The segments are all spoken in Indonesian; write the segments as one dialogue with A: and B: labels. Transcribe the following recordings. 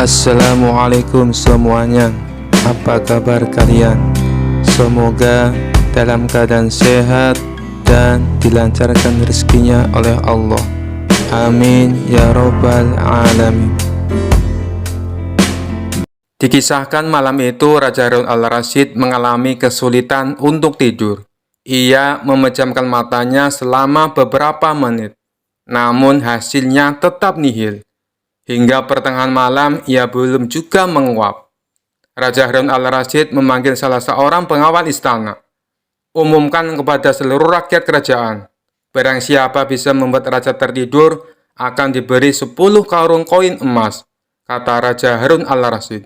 A: Assalamualaikum semuanya. Apa kabar kalian? Semoga dalam keadaan sehat dan dilancarkan rezekinya oleh Allah. Amin ya robbal alamin. Dikisahkan malam itu Raja Harun al-Rasyid mengalami kesulitan untuk tidur. Ia memejamkan matanya selama beberapa menit, namun hasilnya tetap nihil. Hingga pertengahan malam ia belum juga menguap. Raja Harun al-Rasyid memanggil salah seorang pengawal istana. Umumkan kepada seluruh rakyat kerajaan, barang siapa bisa membuat raja tertidur akan diberi 10 karung koin emas, kata Raja Harun al-Rasyid.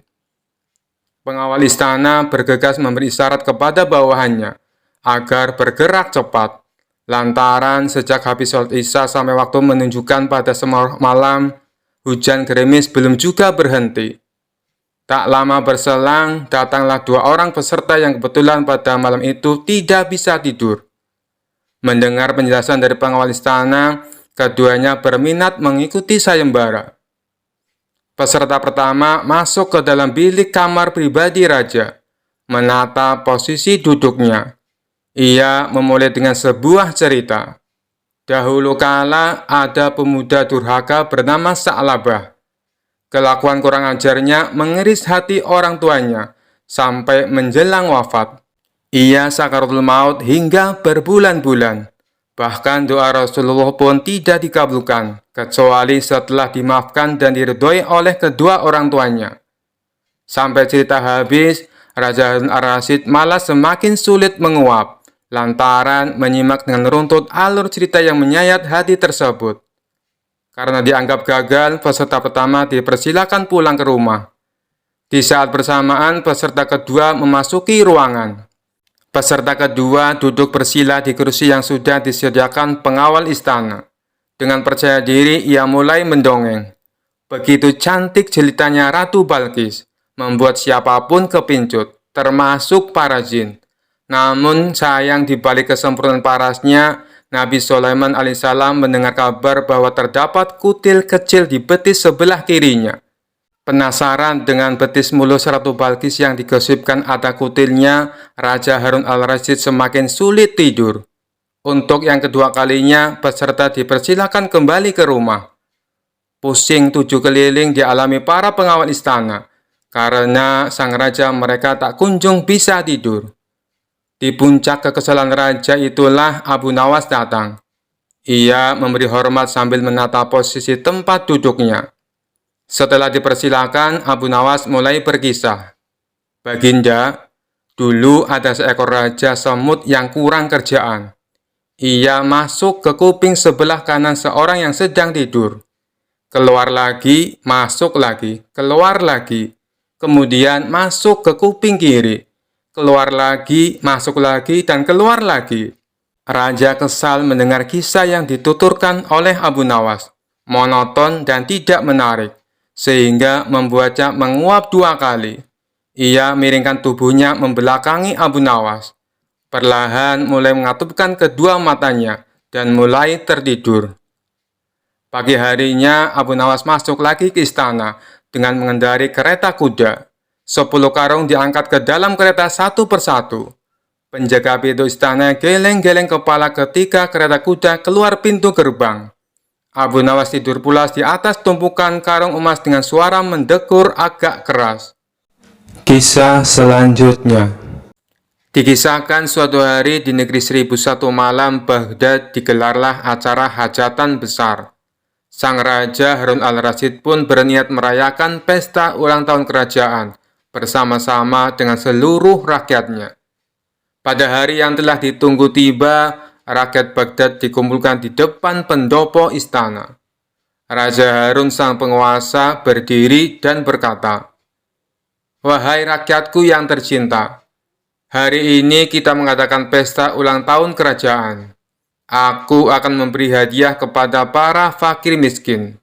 A: Pengawal istana bergegas memberi isyarat kepada bawahannya agar bergerak cepat. Lantaran sejak habis sholat isya sampai waktu menunjukkan pada malam, hujan gerimis belum juga berhenti. Tak lama berselang, datanglah 2 orang peserta yang kebetulan pada malam itu tidak bisa tidur. Mendengar penjelasan dari pengawal istana, keduanya berminat mengikuti sayembara. Peserta pertama masuk ke dalam bilik kamar pribadi raja, menata posisi duduknya. Ia memulai dengan sebuah cerita. Dahulu kala ada pemuda durhaka bernama Sa'labah. Kelakuan kurang ajarnya mengeris hati orang tuanya sampai menjelang wafat. Ia sakaratul maut hingga berbulan-bulan. Bahkan doa Rasulullah pun tidak dikabulkan, kecuali setelah dimaafkan dan diridhoi oleh kedua orang tuanya. Sampai cerita habis, Raja Harun al-Rasyid malah semakin sulit menguap, lantaran menyimak dengan runtut alur cerita yang menyayat hati tersebut. Karena dianggap gagal, peserta pertama dipersilakan pulang ke rumah. Di saat bersamaan, peserta kedua memasuki ruangan. Peserta kedua duduk bersila di kursi yang sudah disediakan pengawal istana. Dengan percaya diri, ia mulai mendongeng. Begitu cantik jelitannya Ratu Balkis, membuat siapapun kepincut, termasuk para jin. Namun sayang di balik kesempurnaan parasnya, Nabi Sulaiman alaihissalam mendengar kabar bahwa terdapat kutil kecil di betis sebelah kirinya. Penasaran dengan betis mulus Ratu Balkis yang digosipkan ada kutilnya, Raja Harun al-Rasyid semakin sulit tidur. Untuk yang kedua kalinya, peserta dipersilakan kembali ke rumah. Pusing 7 keliling dialami para pengawal istana, karena sang raja mereka tak kunjung bisa tidur. Di puncak kekesalan raja itulah Abu Nawas datang. Ia memberi hormat sambil menata posisi tempat duduknya. Setelah dipersilakan, Abu Nawas mulai berkisah. Baginda, dulu ada seekor raja semut yang kurang kerjaan. Ia masuk ke kuping sebelah kanan seorang yang sedang tidur. Keluar lagi, masuk lagi, keluar lagi. Kemudian masuk ke kuping kiri. Keluar lagi, masuk lagi, dan keluar lagi. Raja kesal mendengar kisah yang dituturkan oleh Abu Nawas. Monoton dan tidak menarik, sehingga membuatnya menguap 2 kali. Ia miringkan tubuhnya membelakangi Abu Nawas. Perlahan mulai mengatupkan kedua matanya dan mulai tertidur. Pagi harinya, Abu Nawas masuk lagi ke istana dengan mengendarai kereta kuda. 10 karung diangkat ke dalam kereta satu persatu. Penjaga pintu istana geleng-geleng kepala ketika kereta kuda keluar pintu gerbang. Abu Nawas tidur pulas di atas tumpukan karung emas dengan suara mendekur agak keras. Kisah selanjutnya. Dikisahkan suatu hari di negeri 1001 malam Baghdad digelarlah acara hajatan besar. Sang Raja Harun al-Rasyid pun berniat merayakan pesta ulang tahun kerajaan bersama-sama dengan seluruh rakyatnya. Pada hari yang telah ditunggu tiba, rakyat Baghdad dikumpulkan di depan pendopo istana. Raja Harun sang penguasa berdiri dan berkata, "Wahai rakyatku yang tercinta, hari ini kita mengadakan pesta ulang tahun kerajaan. Aku akan memberi hadiah kepada para fakir miskin.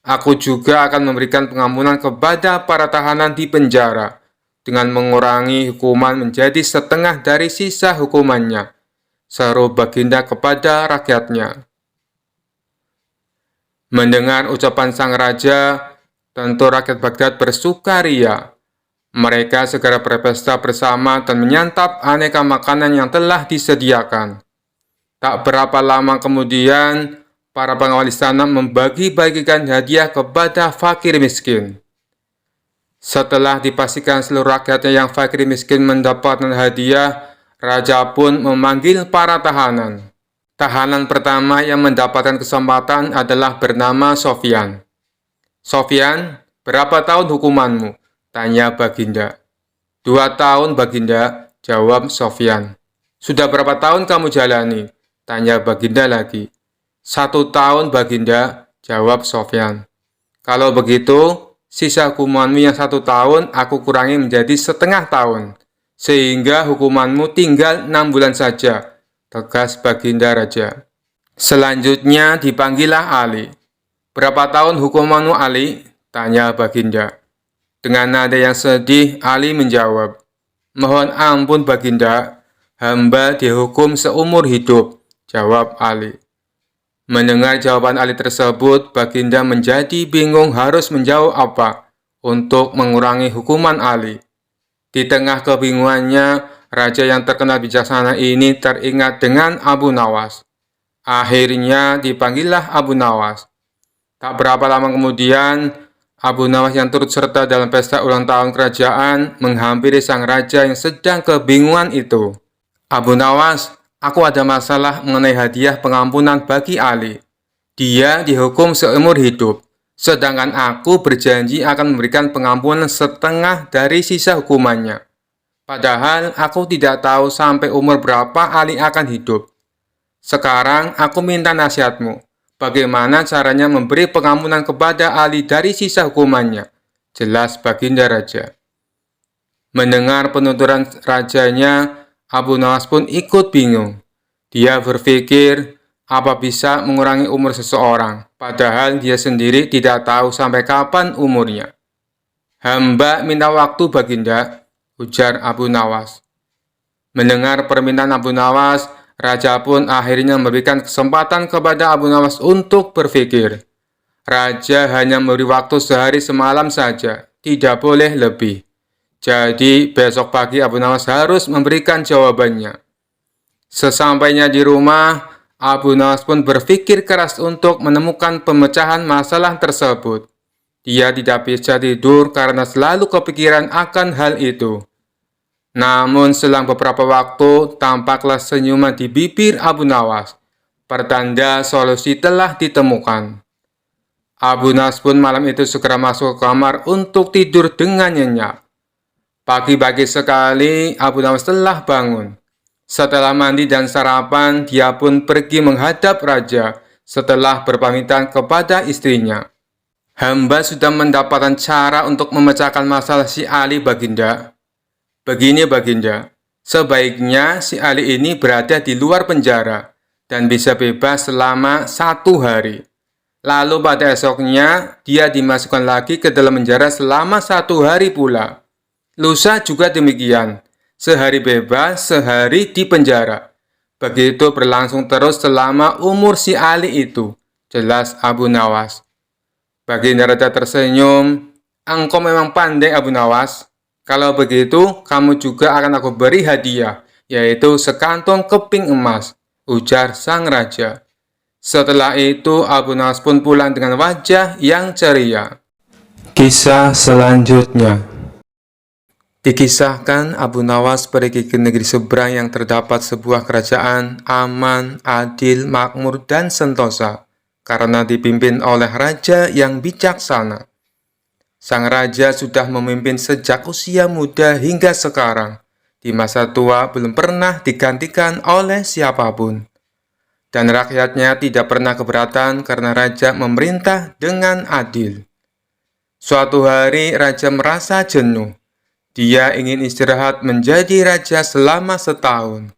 A: Aku juga akan memberikan pengampunan kepada para tahanan di penjara dengan mengurangi hukuman menjadi setengah dari sisa hukumannya," seru Baginda kepada rakyatnya. Mendengar ucapan sang raja, tentu rakyat Baghdad bersukaria. Mereka segera berpesta bersama dan menyantap aneka makanan yang telah disediakan. Tak berapa lama kemudian, para pengawal istana membagi-bagikan hadiah kepada fakir miskin. Setelah dipastikan seluruh rakyatnya yang fakir miskin mendapatkan hadiah, raja pun memanggil para tahanan. Tahanan pertama yang mendapatkan kesempatan adalah bernama Sofyan. "Sofyan, berapa tahun hukumanmu?" tanya Baginda. "2 tahun, Baginda," jawab Sofyan. "Sudah berapa tahun kamu jalani?" tanya Baginda lagi. "1 tahun, Baginda," jawab Sofyan. "Kalau begitu, sisa hukumanmu yang 1 tahun aku kurangi menjadi setengah tahun, sehingga hukumanmu tinggal 6 bulan saja," tegas Baginda Raja. Selanjutnya dipanggillah Ali. "Berapa tahun hukumanmu, Ali?" tanya Baginda. Dengan nada yang sedih, Ali menjawab, "Mohon ampun, Baginda, hamba dihukum seumur hidup," jawab Ali. Mendengar jawaban Ali tersebut, Baginda menjadi bingung harus menjawab apa untuk mengurangi hukuman Ali. Di tengah kebingungannya, raja yang terkenal bijaksana ini teringat dengan Abu Nawas. Akhirnya dipanggillah Abu Nawas. Tak berapa lama kemudian, Abu Nawas yang turut serta dalam pesta ulang tahun kerajaan menghampiri sang raja yang sedang kebingungan itu. "Abu Nawas, aku ada masalah mengenai hadiah pengampunan bagi Ali. Dia dihukum seumur hidup, sedangkan aku berjanji akan memberikan pengampunan setengah dari sisa hukumannya. Padahal aku tidak tahu sampai umur berapa Ali akan hidup. Sekarang aku minta nasihatmu. Bagaimana caranya memberi pengampunan kepada Ali dari sisa hukumannya?" jelas Baginda Raja. Mendengar penuturan rajanya, Abu Nawas pun ikut bingung. Dia berpikir, apa bisa mengurangi umur seseorang, padahal dia sendiri tidak tahu sampai kapan umurnya. "Hamba minta waktu, Baginda," ujar Abu Nawas. Mendengar permintaan Abu Nawas, raja pun akhirnya memberikan kesempatan kepada Abu Nawas untuk berpikir. Raja hanya memberi waktu sehari semalam saja, tidak boleh lebih. Jadi besok pagi Abu Nawas harus memberikan jawabannya. Sesampainya di rumah, Abu Nawas pun berpikir keras untuk menemukan pemecahan masalah tersebut. Dia tidak bisa tidur karena selalu kepikiran akan hal itu. Namun selang beberapa waktu, tampaklah senyuman di bibir Abu Nawas. Pertanda solusi telah ditemukan. Abu Nawas pun malam itu segera masuk ke kamar untuk tidur dengan nyenyak. Pagi-pagi sekali, Abu Nawas telah bangun. Setelah mandi dan sarapan, dia pun pergi menghadap raja setelah berpamitan kepada istrinya. "Hamba sudah mendapatkan cara untuk memecahkan masalah si Ali, Baginda. Begini, Baginda, sebaiknya si Ali ini berada di luar penjara dan bisa bebas selama 1 hari. Lalu pada esoknya, dia dimasukkan lagi ke dalam penjara selama 1 hari pula. Lusa juga demikian, sehari bebas, sehari di penjara. Begitu berlangsung terus selama umur si Ali itu," jelas Abu Nawas. Baginda Raja tersenyum, "Engkau memang pandai, Abu Nawas. Kalau begitu, kamu juga akan aku beri hadiah, yaitu sekantong keping emas," ujar sang raja. Setelah itu, Abu Nawas pun pulang dengan wajah yang ceria. Kisah selanjutnya. Dikisahkan Abu Nawas pergi ke negeri seberang yang terdapat sebuah kerajaan aman, adil, makmur, dan sentosa, karena dipimpin oleh raja yang bijaksana. Sang raja sudah memimpin sejak usia muda hingga sekarang. Di masa tua belum pernah digantikan oleh siapapun. Dan rakyatnya tidak pernah keberatan karena raja memerintah dengan adil. Suatu hari raja merasa jenuh. Dia ingin istirahat menjadi raja selama setahun.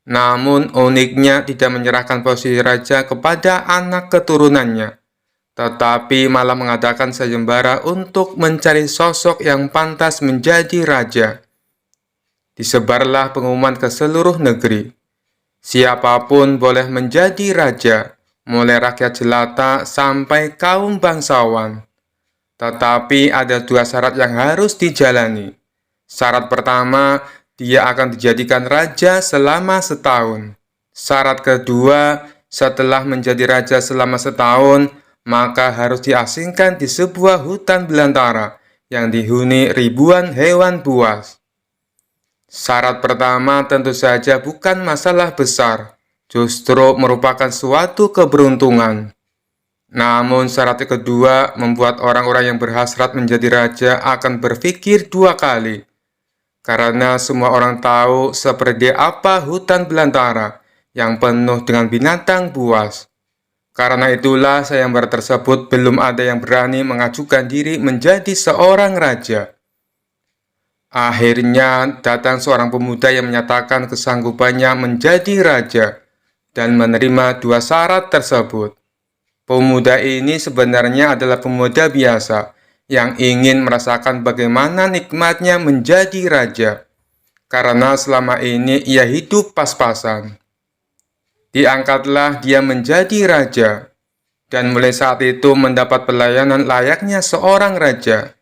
A: Namun uniknya tidak menyerahkan posisi raja kepada anak keturunannya, tetapi malah mengadakan sayembara untuk mencari sosok yang pantas menjadi raja. Disebarlah pengumuman ke seluruh negeri. Siapapun boleh menjadi raja, mulai rakyat jelata sampai kaum bangsawan. Tetapi ada dua syarat yang harus dijalani. Syarat pertama, dia akan dijadikan raja selama setahun. Syarat kedua, setelah menjadi raja selama setahun, maka harus diasingkan di sebuah hutan belantara yang dihuni ribuan hewan buas. Syarat pertama tentu saja bukan masalah besar, justru merupakan suatu keberuntungan. Namun syarat kedua membuat orang-orang yang berhasrat menjadi raja akan berpikir dua kali. Karena semua orang tahu seperti apa hutan belantara yang penuh dengan binatang buas. Karena itulah sayembara tersebut belum ada yang berani mengajukan diri menjadi seorang raja. Akhirnya datang seorang pemuda yang menyatakan kesanggupannya menjadi raja dan menerima dua syarat tersebut. Pemuda ini sebenarnya adalah pemuda biasa yang ingin merasakan bagaimana nikmatnya menjadi raja, karena selama ini ia hidup pas-pasan. Diangkatlah dia menjadi raja, dan mulai saat itu mendapat pelayanan layaknya seorang raja.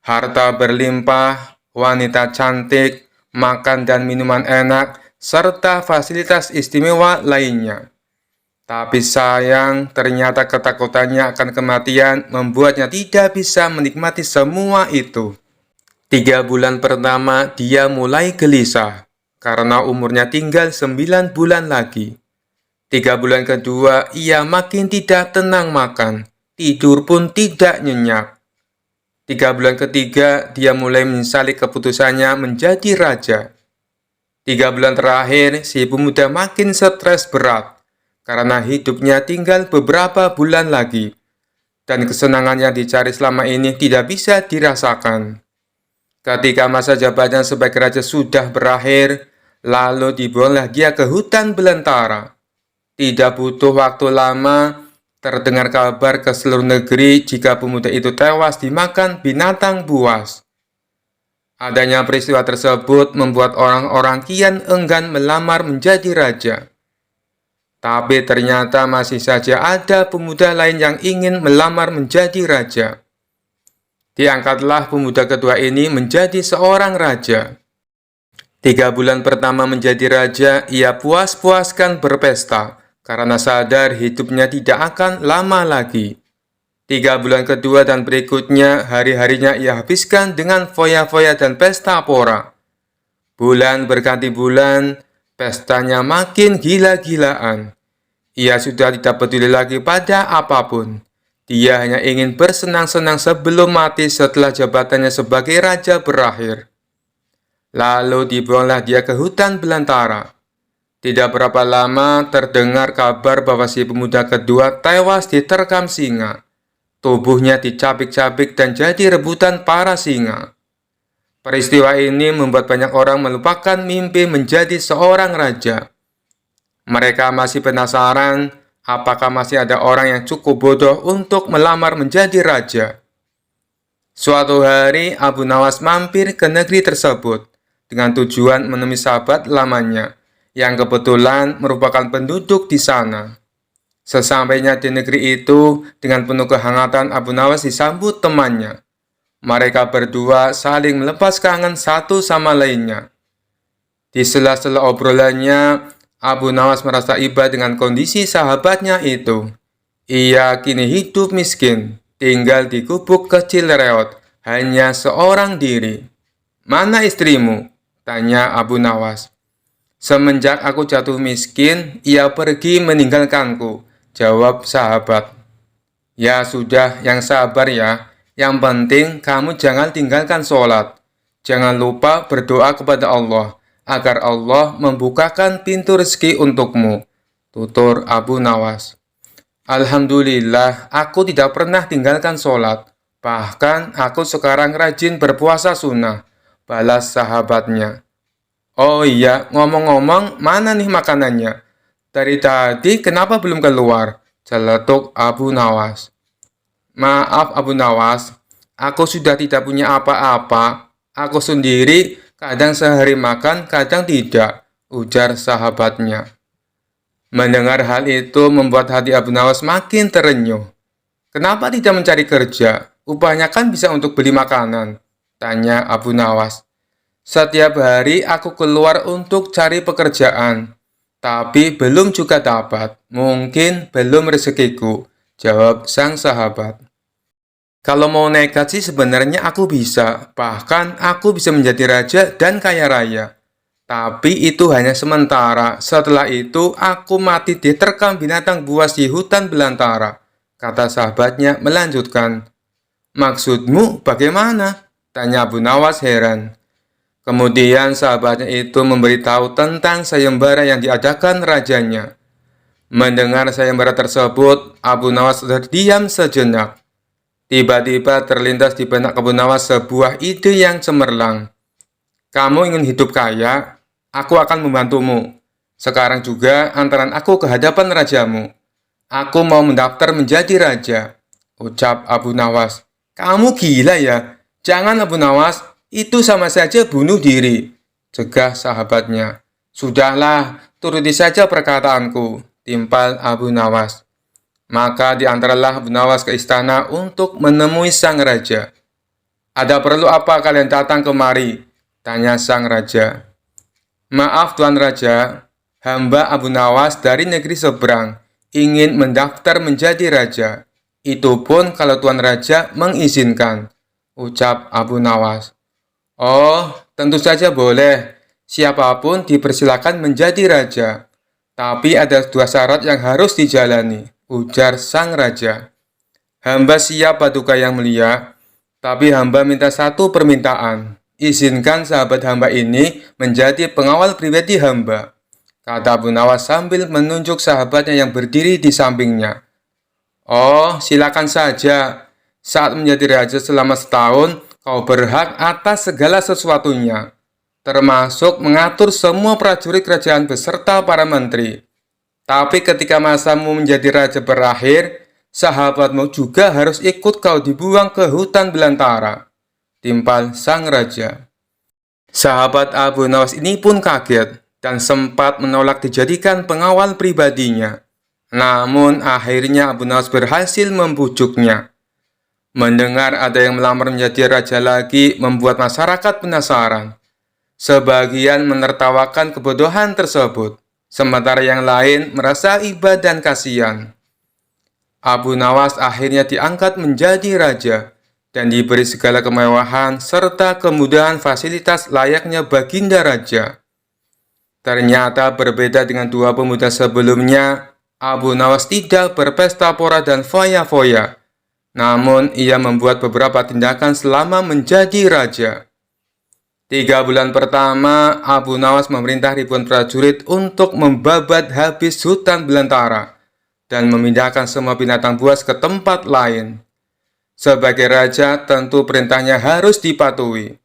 A: Harta berlimpah, wanita cantik, makan dan minuman enak, serta fasilitas istimewa lainnya. Tapi sayang, ternyata ketakutannya akan kematian membuatnya tidak bisa menikmati semua itu. 3 bulan pertama dia mulai gelisah, karena umurnya tinggal 9 bulan lagi. 3 bulan kedua ia makin tidak tenang makan, tidur pun tidak nyenyak. 3 bulan ketiga dia mulai menyesali keputusannya menjadi raja. 3 bulan terakhir si pemuda makin stres berat, karena hidupnya tinggal beberapa bulan lagi, dan kesenangan yang dicari selama ini tidak bisa dirasakan. Ketika masa jabatannya sebagai raja sudah berakhir, lalu dibuanglah dia ke hutan belantara. Tidak butuh waktu lama, terdengar kabar ke seluruh negeri jika pemuda itu tewas dimakan binatang buas. Adanya peristiwa tersebut membuat orang-orang kian enggan melamar menjadi raja. Tapi ternyata masih saja ada pemuda lain yang ingin melamar menjadi raja. Diangkatlah pemuda kedua ini menjadi seorang raja. 3 bulan pertama menjadi raja, ia puas-puaskan berpesta, karena sadar hidupnya tidak akan lama lagi. 3 bulan kedua dan berikutnya, hari-harinya ia habiskan dengan foya-foya dan pesta pora. Bulan berganti bulan, pestanya makin gila-gilaan. Ia sudah tidak peduli lagi pada apapun. Dia hanya ingin bersenang-senang sebelum mati setelah jabatannya sebagai raja berakhir. Lalu dibuanglah dia ke hutan belantara. Tidak berapa lama terdengar kabar bahwa si pemuda kedua tewas diterkam singa. Tubuhnya dicabik-cabik dan jadi rebutan para singa. Peristiwa ini membuat banyak orang melupakan mimpi menjadi seorang raja. Mereka masih penasaran apakah masih ada orang yang cukup bodoh untuk melamar menjadi raja. Suatu hari Abu Nawas mampir ke negeri tersebut dengan tujuan menemui sahabat lamanya yang kebetulan merupakan penduduk di sana. Sesampainya di negeri itu, dengan penuh kehangatan Abu Nawas disambut temannya. Mereka berdua saling melepas kangen satu sama lainnya. Di sela-sela obrolannya, Abu Nawas merasa iba dengan kondisi sahabatnya itu. Ia kini hidup miskin, tinggal di gubuk kecil reot, hanya seorang diri. "Mana istrimu?" tanya Abu Nawas. "Semenjak aku jatuh miskin, ia pergi meninggalkanku," jawab sahabat. "Ya sudah, yang sabar ya. Yang penting kamu jangan tinggalkan sholat. Jangan lupa berdoa kepada Allah, agar Allah membukakan pintu rezeki untukmu," tutur Abu Nawas. "Alhamdulillah, aku tidak pernah tinggalkan sholat. Bahkan aku sekarang rajin berpuasa sunnah," balas sahabatnya. "Oh iya, ngomong-ngomong, mana nih makanannya? Dari tadi kenapa belum keluar?" celetuk Abu Nawas. "Maaf Abu Nawas, aku sudah tidak punya apa-apa. Aku sendiri kadang sehari makan, kadang tidak," ujar sahabatnya. Mendengar hal itu membuat hati Abu Nawas makin terenyuh. Kenapa tidak mencari kerja? upahnya kan bisa untuk beli makanan, tanya Abu Nawas. Setiap hari aku keluar untuk cari pekerjaan, tapi belum juga dapat. Mungkin belum rezekiku, jawab sang sahabat. Kalau mau nekat sih sebenarnya aku bisa, bahkan aku bisa menjadi raja dan kaya raya. Tapi itu hanya sementara, setelah itu aku mati diterkam binatang buas di hutan belantara. Kata sahabatnya melanjutkan. Maksudmu bagaimana? Tanya Abu Nawas heran. Kemudian sahabatnya itu memberitahu tentang sayembara yang diadakan rajanya. Mendengar sayembara tersebut, Abu Nawas terdiam sejenak. Tiba-tiba terlintas di benak Abu Nawas sebuah ide yang cemerlang. Kamu ingin hidup kaya? Aku akan membantumu. Sekarang juga antaran aku ke hadapan rajamu. Aku mau mendaftar menjadi raja, ucap Abu Nawas. Kamu gila ya? Jangan Abu Nawas, itu sama saja bunuh diri, cegah sahabatnya. Sudahlah, turuti saja perkataanku, timpal Abu Nawas. Maka diantaralah Abu Nawas ke istana untuk menemui sang raja. Ada perlu apa kalian datang kemari? Tanya sang raja. Maaf Tuan Raja, hamba Abu Nawas dari negeri seberang ingin mendaftar menjadi raja. Itu pun kalau Tuan Raja mengizinkan, ucap Abu Nawas. Oh, tentu saja boleh. Siapapun dipersilakan menjadi raja. Tapi ada dua syarat yang harus dijalani, ujar sang raja. Hamba siap Paduka yang mulia, tapi hamba minta satu permintaan. Izinkan sahabat hamba ini menjadi pengawal pribadi hamba, kata Abu Nawas sambil menunjuk sahabatnya yang berdiri di sampingnya. Oh, silakan saja. Saat menjadi raja selama setahun, kau berhak atas segala sesuatunya, termasuk mengatur semua prajurit kerajaan beserta para menteri. Tapi ketika masamu menjadi raja berakhir, sahabatmu juga harus ikut kau dibuang ke hutan belantara, timpal sang raja. Sahabat Abu Nawas ini pun kaget dan sempat menolak dijadikan pengawal pribadinya. Namun akhirnya Abu Nawas berhasil membujuknya. Mendengar ada yang melamar menjadi raja lagi membuat masyarakat penasaran. Sebagian menertawakan kebodohan tersebut, sementara yang lain merasa iba dan kasihan. Abu Nawas akhirnya diangkat menjadi raja dan diberi segala kemewahan serta kemudahan fasilitas layaknya baginda raja. Ternyata berbeda dengan dua pemuda sebelumnya, Abu Nawas tidak berpesta pora dan foya-foya. Namun ia membuat beberapa tindakan selama menjadi raja. 3 bulan pertama, Abu Nawas memerintah ribuan prajurit untuk membabat habis hutan belantara dan memindahkan semua binatang buas ke tempat lain. Sebagai raja, tentu perintahnya harus dipatuhi.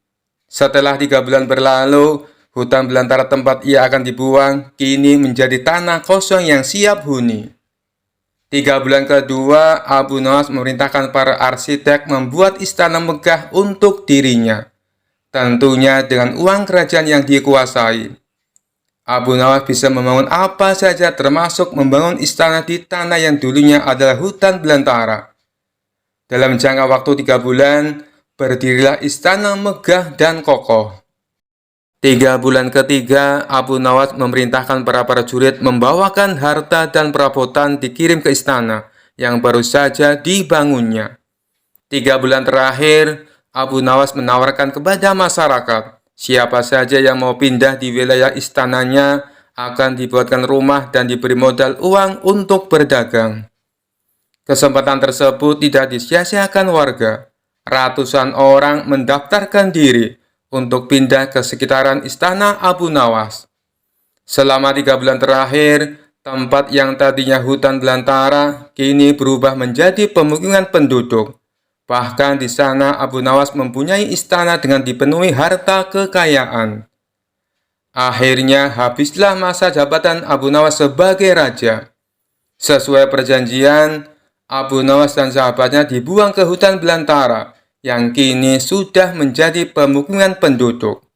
A: Setelah 3 bulan berlalu, hutan belantara tempat ia akan dibuang kini menjadi tanah kosong yang siap huni. 3 bulan kedua, Abu Nawas memerintahkan para arsitek membuat istana megah untuk dirinya. Tentunya dengan uang kerajaan yang dikuasai. Abu Nawas bisa membangun apa saja termasuk membangun istana di tanah yang dulunya adalah hutan belantara. Dalam jangka waktu 3 bulan, berdirilah istana megah dan kokoh. 3 bulan ketiga, Abu Nawas memerintahkan para prajurit membawakan harta dan perabotan dikirim ke istana yang baru saja dibangunnya. 3 bulan terakhir, Abu Nawas menawarkan kepada masyarakat, siapa saja yang mau pindah di wilayah istananya akan dibuatkan rumah dan diberi modal uang untuk berdagang. Kesempatan tersebut tidak disia-siakan warga. Ratusan orang mendaftarkan diri untuk pindah ke sekitaran istana Abu Nawas. Selama 3 bulan terakhir, tempat yang tadinya hutan belantara kini berubah menjadi pemukiman penduduk. Bahkan di sana Abu Nawas mempunyai istana dengan dipenuhi harta kekayaan. Akhirnya habislah masa jabatan Abu Nawas sebagai raja. Sesuai perjanjian, Abu Nawas dan sahabatnya dibuang ke hutan belantara yang kini sudah menjadi pemukiman penduduk.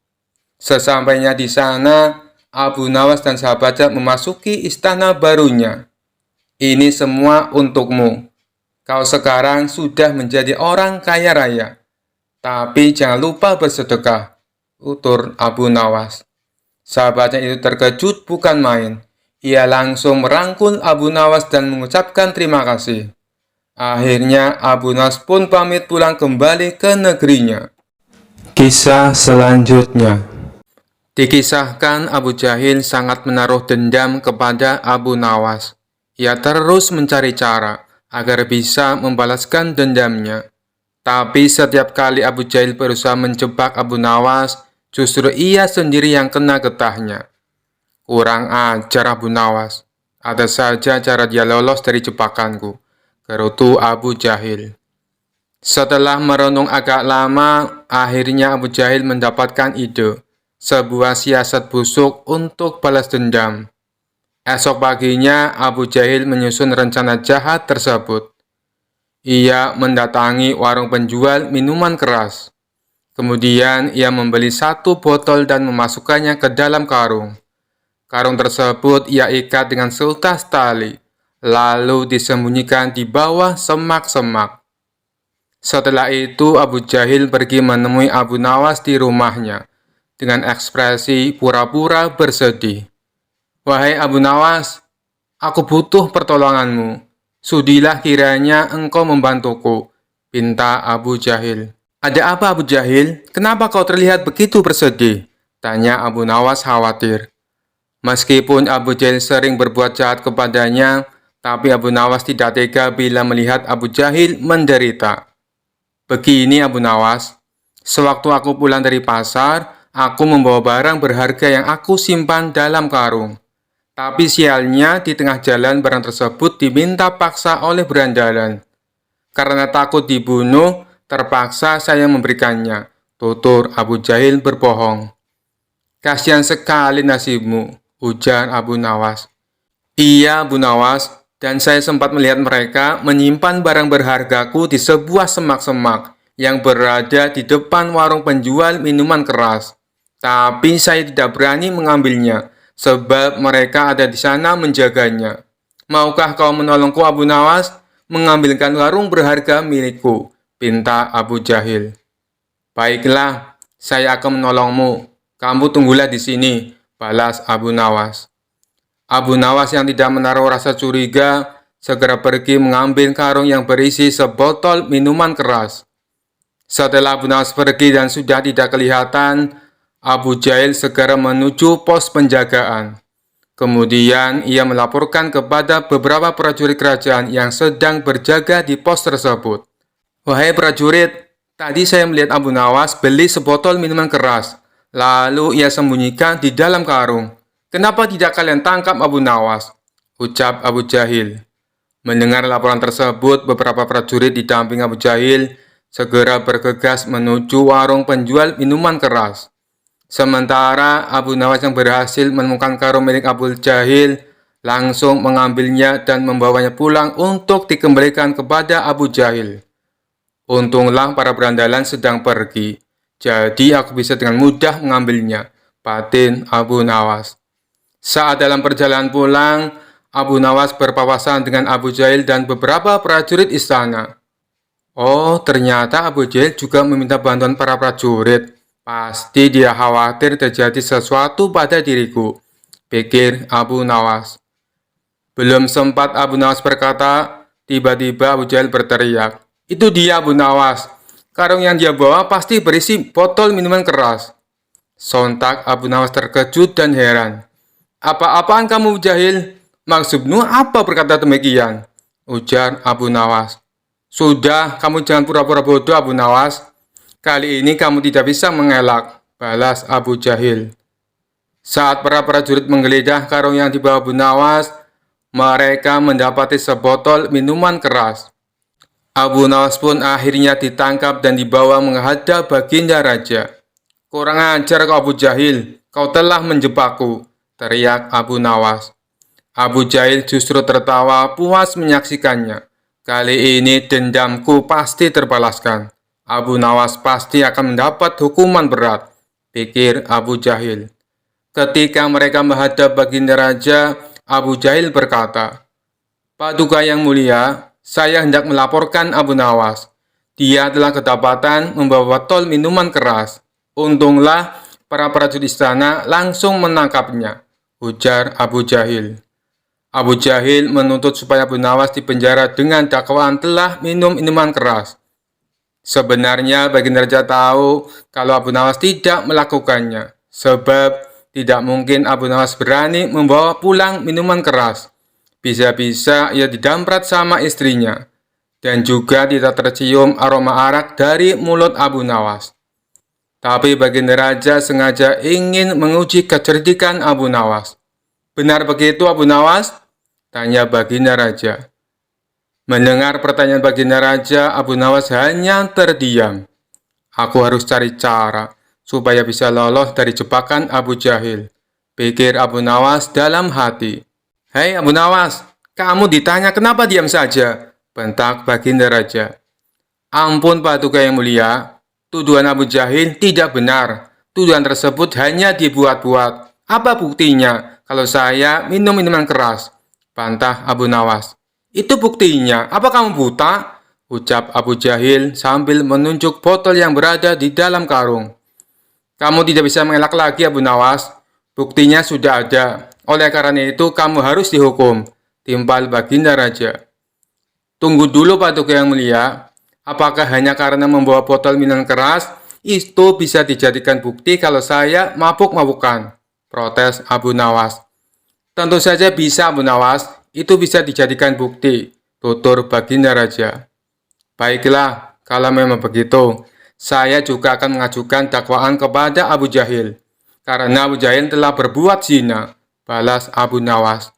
A: Sesampainya di sana, Abu Nawas dan sahabatnya memasuki istana barunya. Ini semua untukmu, kau sekarang sudah menjadi orang kaya raya. Tapi jangan lupa bersedekah, utur Abu Nawas. Sahabatnya itu terkejut bukan main. Ia langsung merangkul Abu Nawas dan mengucapkan terima kasih. Akhirnya Abu Nawas pun pamit pulang kembali ke negerinya. Kisah selanjutnya. Dikisahkan Abu Jahil sangat menaruh dendam kepada Abu Nawas. Ia terus mencari cara agar bisa membalaskan dendamnya. Tapi setiap kali Abu Jahil berusaha menjebak Abu Nawas, justru ia sendiri yang kena getahnya. Kurang ajar Abu Nawas. Ada saja cara dia lolos dari jebakanku, gerutu Abu Jahil. Setelah merenung agak lama, akhirnya Abu Jahil mendapatkan ide. Sebuah siasat busuk untuk balas dendam. Esok paginya, Abu Jahil menyusun rencana jahat tersebut. Ia mendatangi warung penjual minuman keras. Kemudian, ia membeli 1 botol dan memasukkannya ke dalam karung. Karung tersebut ia ikat dengan seutas tali, lalu disembunyikan di bawah semak-semak. Setelah itu, Abu Jahil pergi menemui Abu Nawas di rumahnya dengan ekspresi pura-pura bersedih. Wahai Abu Nawas, aku butuh pertolonganmu. Sudilah kiranya engkau membantuku, pinta Abu Jahil. Ada apa Abu Jahil? Kenapa kau terlihat begitu bersedih? Tanya Abu Nawas khawatir. Meskipun Abu Jahil sering berbuat jahat kepadanya, tapi Abu Nawas tidak tega bila melihat Abu Jahil menderita. Begini Abu Nawas, sewaktu aku pulang dari pasar, aku membawa barang berharga yang aku simpan dalam karung. Tapi sialnya di tengah jalan barang tersebut diminta paksa oleh berandalan. Karena takut dibunuh, terpaksa saya memberikannya, tutur Abu Jahil berbohong. Kasihan sekali nasibmu, ujar Abu Nawas. Iya Abu Nawas, dan saya sempat melihat mereka menyimpan barang berhargaku di sebuah semak-semak yang berada di depan warung penjual minuman keras. Tapi saya tidak berani mengambilnya, sebab mereka ada di sana menjaganya. Maukah kau menolongku Abu Nawas, mengambilkan warung berharga milikku, pinta Abu Jahil. Baiklah, saya akan menolongmu. Kamu tunggulah di sini, balas Abu Nawas. Abu Nawas yang tidak menaruh rasa curiga, segera pergi mengambil karung yang berisi sebotol minuman keras. Setelah Abu Nawas pergi dan sudah tidak kelihatan, Abu Jahil segera menuju pos penjagaan. Kemudian ia melaporkan kepada beberapa prajurit kerajaan yang sedang berjaga di pos tersebut. Wahai prajurit, tadi saya melihat Abu Nawas beli sebotol minuman keras, lalu ia sembunyikan di dalam karung. Kenapa tidak kalian tangkap Abu Nawas? Ucap Abu Jahil. Mendengar laporan tersebut, beberapa prajurit didamping Abu Jahil segera bergegas menuju warung penjual minuman keras. Sementara Abu Nawas yang berhasil menemukan karung milik Abu Jahil langsung mengambilnya dan membawanya pulang untuk dikembalikan kepada Abu Jahil. Untunglah para berandalan sedang pergi, jadi aku bisa dengan mudah mengambilnya, batin Abu Nawas. Saat dalam perjalanan pulang, Abu Nawas berpapasan dengan Abu Jahil dan beberapa prajurit istana. Oh, ternyata Abu Jahil juga meminta bantuan para prajurit. Pasti dia khawatir terjadi sesuatu pada diriku, pikir Abu Nawas. Belum sempat Abu Nawas berkata, tiba-tiba Abu Jahil berteriak, "Itu dia Abu Nawas, karung yang dia bawa pasti berisi botol minuman keras." Sontak Abu Nawas terkejut dan heran. "Apa-apaan kamu Jahil? Maksudmu apa berkata demikian?" ujar Abu Nawas. "Sudah, kamu jangan pura-pura bodoh Abu Nawas. Kali ini kamu tidak bisa mengelak," balas Abu Jahil. Saat para prajurit menggeledah karung yang dibawa Abu Nawas, mereka mendapati sebotol minuman keras. Abu Nawas pun akhirnya ditangkap dan dibawa menghadap Baginda Raja. "Kurang ajar kau Abu Jahil, kau telah menjebakku," teriak Abu Nawas. Abu Jahil justru tertawa puas menyaksikannya. Kali ini dendamku pasti terbalaskan. Abu Nawas pasti akan mendapat hukuman berat, pikir Abu Jahil. Ketika mereka menghadap Baginda Raja, Abu Jahil berkata, "Paduka yang mulia, Saya hendak melaporkan Abu Nawas. Dia telah kedapatan membawa botol minuman keras. Untunglah para prajurit istana langsung menangkapnya, ujar Abu Jahil. Abu Jahil menuntut supaya Abu Nawas dipenjara dengan dakwaan telah minum minuman keras. Sebenarnya Baginda Raja tahu kalau Abu Nawas tidak melakukannya, sebab tidak mungkin Abu Nawas berani membawa pulang minuman keras. Bisa-bisa ia didamprat sama istrinya, dan juga tidak tercium aroma arak dari mulut Abu Nawas. Tapi Baginda Raja sengaja ingin menguji kecerdikan Abu Nawas. Benar begitu Abu Nawas? Tanya Baginda Raja. Mendengar pertanyaan Baginda Raja, Abu Nawas hanya terdiam. Aku harus cari cara supaya bisa lolos dari jebakan Abu Jahil, pikir Abu Nawas dalam hati. Hei Abu Nawas, kamu ditanya kenapa diam saja? Bentak Baginda Raja. Ampun Paduka yang mulia, tuduhan Abu Jahil tidak benar. Tuduhan tersebut hanya dibuat-buat. Apa buktinya kalau saya minum minuman keras? Bantah Abu Nawas. Itu buktinya, apa kamu buta? Ucap Abu Jahil sambil menunjuk botol yang berada di dalam karung. Kamu tidak bisa mengelak lagi Abu Nawas. Buktinya sudah ada. Oleh karena itu kamu harus dihukum, timpal Baginda Raja. Tunggu dulu Paduka yang mulia. Apakah hanya karena membawa botol minuman keras, itu bisa dijadikan bukti kalau saya mabuk-mabukan? Protes Abu Nawas. Tentu saja bisa Abu Nawas, itu bisa dijadikan bukti, tutur Baginda Raja. Baiklah, kalau memang begitu, saya juga akan mengajukan dakwaan kepada Abu Jahil, karena Abu Jahil telah berbuat zina, balas Abu Nawas.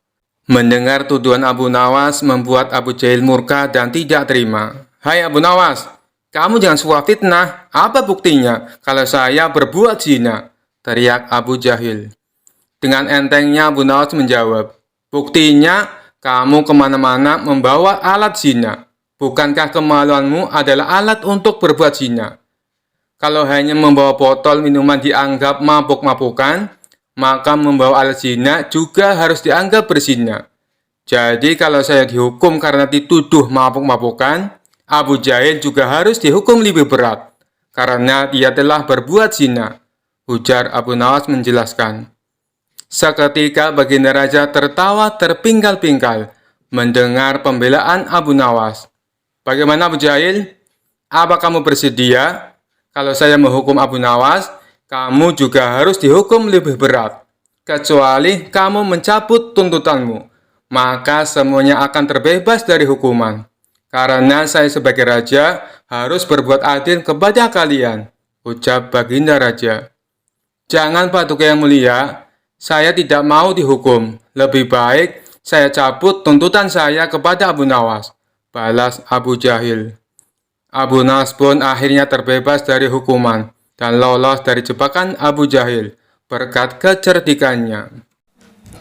A: Mendengar tuduhan Abu Nawas membuat Abu Jahil murka dan tidak terima. Hai Abu Nawas, kamu jangan suka fitnah. Apa buktinya kalau saya berbuat zina? Teriak Abu Jahil. Dengan entengnya Abu Nawas menjawab, buktinya kamu kemana-mana membawa alat zina. Bukankah kemaluanmu adalah alat untuk berbuat zina? Kalau hanya membawa botol minuman dianggap mabuk-mabukan, maka membawa alat zina juga harus dianggap berzina. Jadi kalau saya dihukum karena dituduh mabuk-mabukan, Abu Jahil juga harus dihukum lebih berat, karena dia telah berbuat zina, ujar Abu Nawas menjelaskan. Seketika Baginda Raja tertawa terpingkal-pingkal mendengar pembelaan Abu Nawas. Bagaimana Abu Jahil? Apa kamu bersedia? Kalau saya menghukum Abu Nawas, kamu juga harus dihukum lebih berat. Kecuali kamu mencabut tuntutanmu, maka semuanya akan terbebas dari hukuman. Karena saya sebagai raja harus berbuat adil kepada kalian, ucap Baginda Raja. Jangan Paduka yang mulia, saya tidak mau dihukum. Lebih baik saya cabut tuntutan saya kepada Abu Nawas, balas Abu Jahil. Abu Nawas pun akhirnya terbebas dari hukuman dan lolos dari jebakan Abu Jahil berkat kecerdikannya.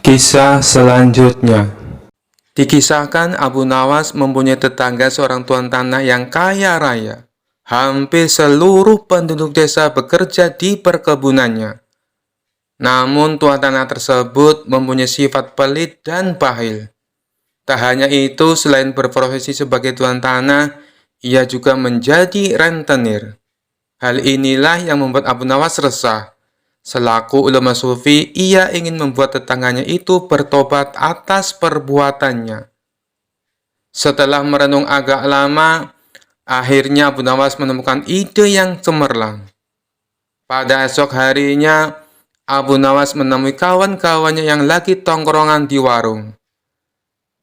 A: Kisah selanjutnya. Dikisahkan Abu Nawas mempunyai tetangga seorang tuan tanah yang kaya raya. Hampir seluruh penduduk desa bekerja di perkebunannya. Namun tuan tanah tersebut mempunyai sifat pelit dan bahil. Tak hanya itu, selain berprofesi sebagai tuan tanah, ia juga menjadi rentenir. Hal inilah yang membuat Abu Nawas resah. Selaku ulama sufi, ia ingin membuat tetangganya itu bertobat atas perbuatannya. Setelah merenung agak lama, akhirnya Abu Nawas menemukan ide yang cemerlang. Pada esok harinya, Abu Nawas menemui kawan-kawannya yang lagi tongkrongan di warung.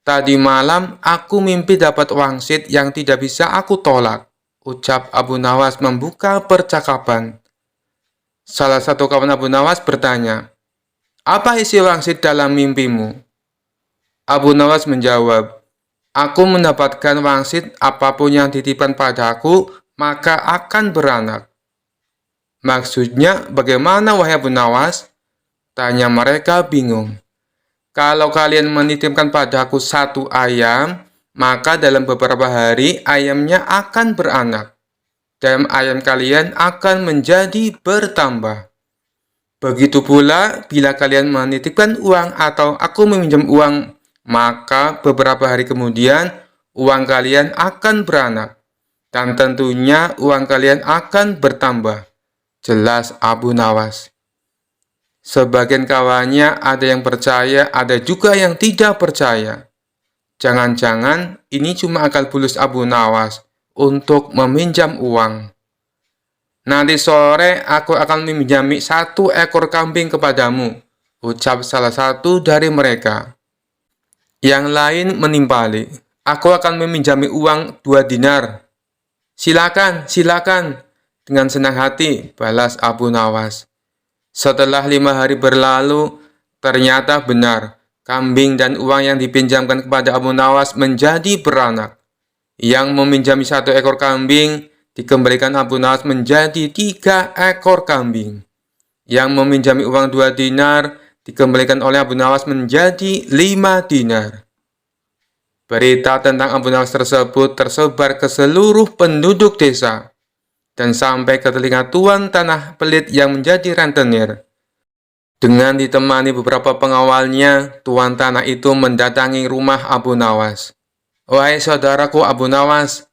A: Tadi malam aku mimpi dapat wangsit yang tidak bisa aku tolak, ucap Abu Nawas membuka percakapan. Salah satu kawan Abu Nawas bertanya, apa isi wangsit dalam mimpimu? Abu Nawas menjawab, aku mendapatkan wangsit apapun yang dititipkan padaku, maka akan beranak. Maksudnya bagaimana wahai Abu Nawas? Tanya mereka bingung. Kalau kalian menitipkan padaku satu ayam, maka dalam beberapa hari ayamnya akan beranak. Dan ayam kalian akan menjadi bertambah. Begitu pula bila kalian menitipkan uang atau aku meminjam uang, maka beberapa hari kemudian uang kalian akan beranak, dan tentunya uang kalian akan bertambah, jelas Abu Nawas. Sebagian kawannya ada yang percaya, ada juga yang tidak percaya. Jangan-jangan ini cuma akal bulus Abu Nawas untuk meminjam uang. Nanti sore aku akan meminjami 1 ekor kambing kepadamu, ucap salah satu dari mereka. Yang lain menimpali, aku akan meminjami uang 2 dinar. Silakan, silakan, dengan senang hati, balas Abu Nawas. Setelah 5 hari berlalu, ternyata benar, kambing dan uang yang dipinjamkan kepada Abu Nawas menjadi beranak. Yang meminjami 1 ekor kambing, dikembalikan Abu Nawas menjadi 3 ekor kambing. Yang meminjami uang 2 dinar, dikembalikan oleh Abu Nawas menjadi 5 dinar. Berita tentang Abu Nawas tersebut tersebar ke seluruh penduduk desa dan sampai ke telinga tuan tanah pelit yang menjadi rentenir. Dengan ditemani beberapa pengawalnya, tuan tanah itu mendatangi rumah Abu Nawas. Wahai saudaraku Abu Nawas,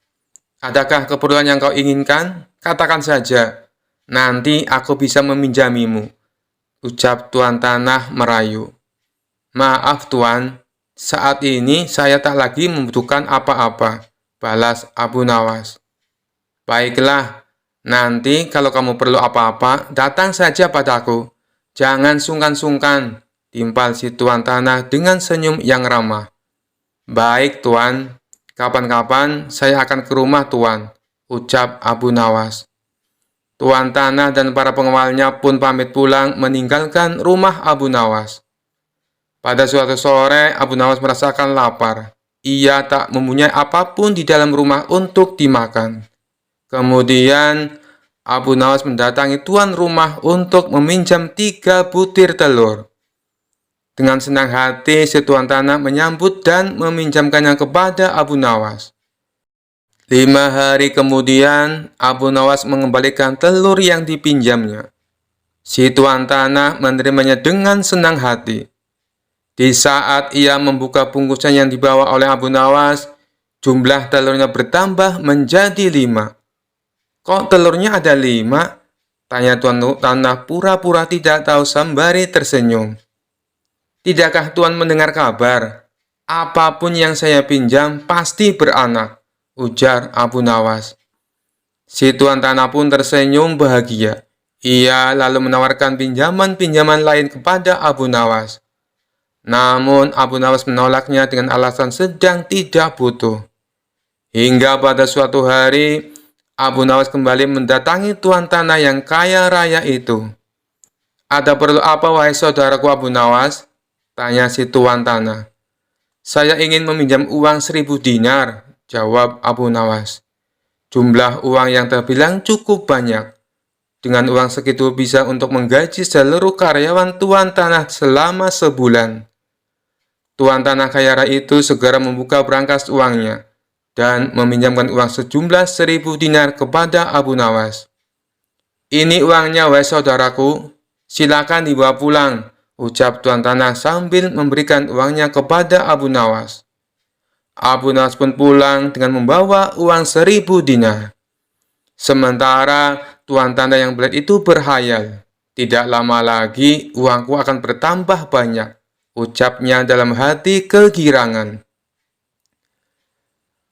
A: adakah keperluan yang kau inginkan? Katakan saja, nanti aku bisa meminjamimu, ucap tuan tanah merayu. Maaf tuan, saat ini saya tak lagi membutuhkan apa-apa, balas Abu Nawas. Baiklah, nanti kalau kamu perlu apa-apa, datang saja padaku. Jangan sungkan-sungkan, timpal si tuan tanah dengan senyum yang ramah. Baik tuan, kapan-kapan saya akan ke rumah tuan, ucap Abu Nawas. Tuan tanah dan para pengawalnya pun pamit pulang meninggalkan rumah Abu Nawas. Pada suatu sore, Abu Nawas merasakan lapar. Ia tak mempunyai apapun di dalam rumah untuk dimakan. Kemudian, Abu Nawas mendatangi tuan rumah untuk meminjam 3 butir telur. Dengan senang hati, si tuan tanah menyambut dan meminjamkannya kepada Abu Nawas. 5 hari kemudian, Abu Nawas mengembalikan telur yang dipinjamnya. Si tuan tanah menerimanya dengan senang hati. Di saat ia membuka bungkusan yang dibawa oleh Abu Nawas, jumlah telurnya bertambah menjadi 5. Kok telurnya ada 5? Tanya tuan tanah pura-pura tidak tahu sembari tersenyum. Tidakkah tuan mendengar kabar? Apapun yang saya pinjam pasti beranak, ujar Abu Nawas. Si tuan tanah pun tersenyum bahagia. Ia lalu menawarkan pinjaman-pinjaman lain kepada Abu Nawas. Namun Abu Nawas menolaknya dengan alasan sedang tidak butuh. Hingga pada suatu hari, Abu Nawas kembali mendatangi tuan tanah yang kaya raya itu. Ada perlu apa wahai saudaraku Abu Nawas? Tanya si tuan tanah. Saya ingin meminjam uang 1000 dinar, jawab Abu Nawas. Jumlah uang yang terbilang cukup banyak. Dengan uang segitu bisa untuk menggaji seluruh karyawan tuan tanah selama sebulan. Tuan tanah kaya raya itu segera membuka berangkas uangnya dan meminjamkan uang sejumlah 1000 dinar kepada Abu Nawas. Ini uangnya wahai saudaraku, silakan dibawa pulang, ucap tuan tanah sambil memberikan uangnya kepada Abu Nawas. Abu Nawas pun pulang dengan membawa uang 1000 dinar. Sementara tuan tanah yang belit itu berhayal, tidak lama lagi uangku akan bertambah banyak, ucapnya dalam hati kegirangan.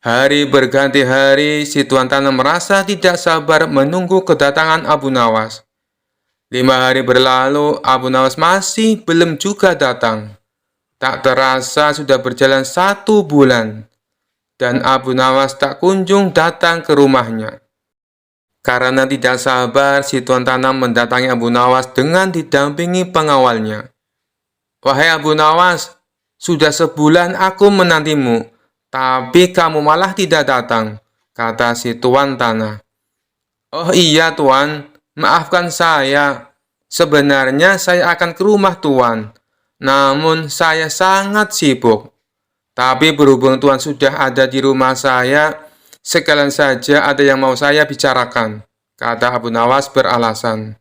A: Hari berganti hari, si tuan tanah merasa tidak sabar menunggu kedatangan Abu Nawas. 5 hari berlalu, Abu Nawas masih belum juga datang. Tak terasa sudah berjalan 1 bulan, dan Abu Nawas tak kunjung datang ke rumahnya. Karena tidak sabar, si tuan tanah mendatangi Abu Nawas dengan didampingi pengawalnya. Wahai Abu Nawas, sudah sebulan aku menantimu, tapi kamu malah tidak datang, kata si tuan tanah. Oh iya tuan, maafkan saya. Sebenarnya saya akan ke rumah tuan, namun saya sangat sibuk. Tapi berhubung tuan sudah ada di rumah saya, sekalian saja ada yang mau saya bicarakan, kata Abu Nawas beralasan.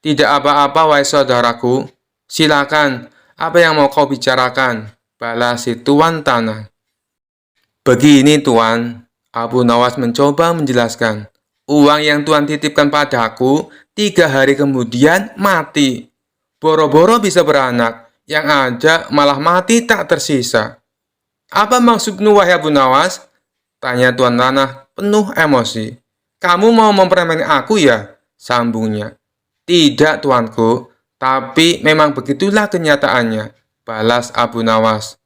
A: Tidak apa-apa wahai saudaraku, silakan, apa yang mau kau bicarakan, balas si tuan tanah. Begini Tuan, Abu Nawas mencoba menjelaskan. Uang yang Tuan titipkan padaku 3 hari kemudian mati. Boro-boro bisa beranak, yang ada malah mati tak tersisa. Apa maksudmu wahai Abu Nawas? Tanya Tuan Tanah penuh emosi. Kamu mau mempermainkan aku ya? Sambungnya. Tidak tuanku, tapi memang begitulah kenyataannya, balas Abu Nawas.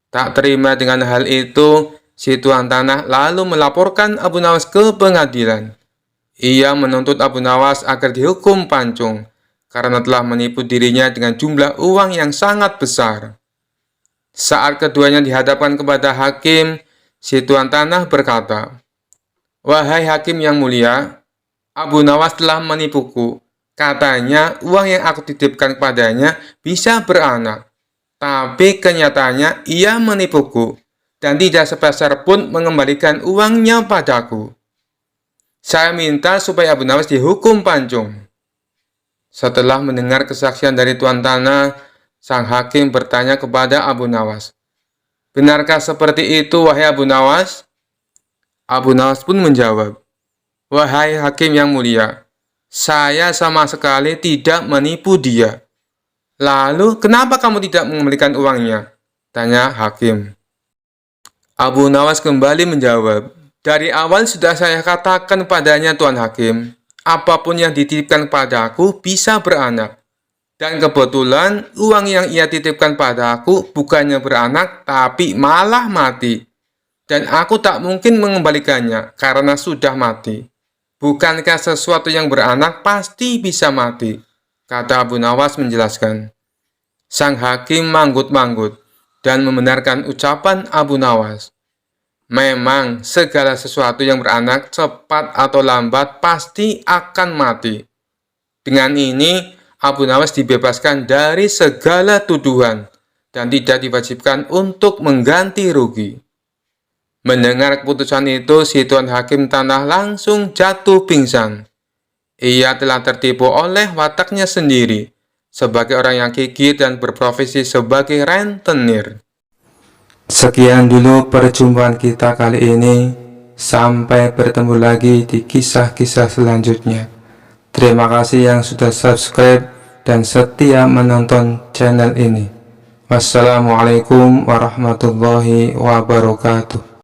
A: Tak terima dengan hal itu, si Tuan Tanah lalu melaporkan Abu Nawas ke pengadilan. Ia menuntut Abu Nawas agar dihukum pancung, karena telah menipu dirinya dengan jumlah uang yang sangat besar. Saat keduanya dihadapkan kepada hakim, si Tuan Tanah berkata, "Wahai hakim yang mulia, Abu Nawas telah menipuku. Katanya uang yang aku titipkan kepadanya bisa beranak. Tapi kenyataannya ia menipuku dan tidak sepeser pun mengembalikan uangnya padaku. Saya minta supaya Abu Nawas dihukum pancung." Setelah mendengar kesaksian dari Tuan Tanah, sang hakim bertanya kepada Abu Nawas, "Benarkah seperti itu, wahai Abu Nawas?" Abu Nawas pun menjawab, "Wahai hakim yang mulia, saya sama sekali tidak menipu dia." "Lalu, kenapa kamu tidak mengembalikan uangnya?" tanya hakim. Abu Nawas kembali menjawab, "Dari awal sudah saya katakan padanya, Tuan Hakim, apapun yang dititipkan padaku bisa beranak. Dan kebetulan uang yang ia titipkan padaku bukannya beranak, tapi malah mati. Dan aku tak mungkin mengembalikannya karena sudah mati. Bukankah sesuatu yang beranak pasti bisa mati?" kata Abu Nawas menjelaskan. Sang hakim manggut-manggut dan membenarkan ucapan Abu Nawas. Memang segala sesuatu yang beranak cepat atau lambat pasti akan mati. Dengan ini, Abu Nawas dibebaskan dari segala tuduhan dan tidak diwajibkan untuk mengganti rugi. Mendengar keputusan itu, si Tuan Hakim Tanah langsung jatuh pingsan. Ia telah tertipu oleh wataknya sendiri sebagai orang yang gigih dan berprofesi sebagai rentenir. Sekian dulu perjumpaan kita kali ini. Sampai bertemu lagi di kisah-kisah selanjutnya. Terima kasih yang sudah subscribe dan setia menonton channel ini. Wassalamualaikum warahmatullahi wabarakatuh.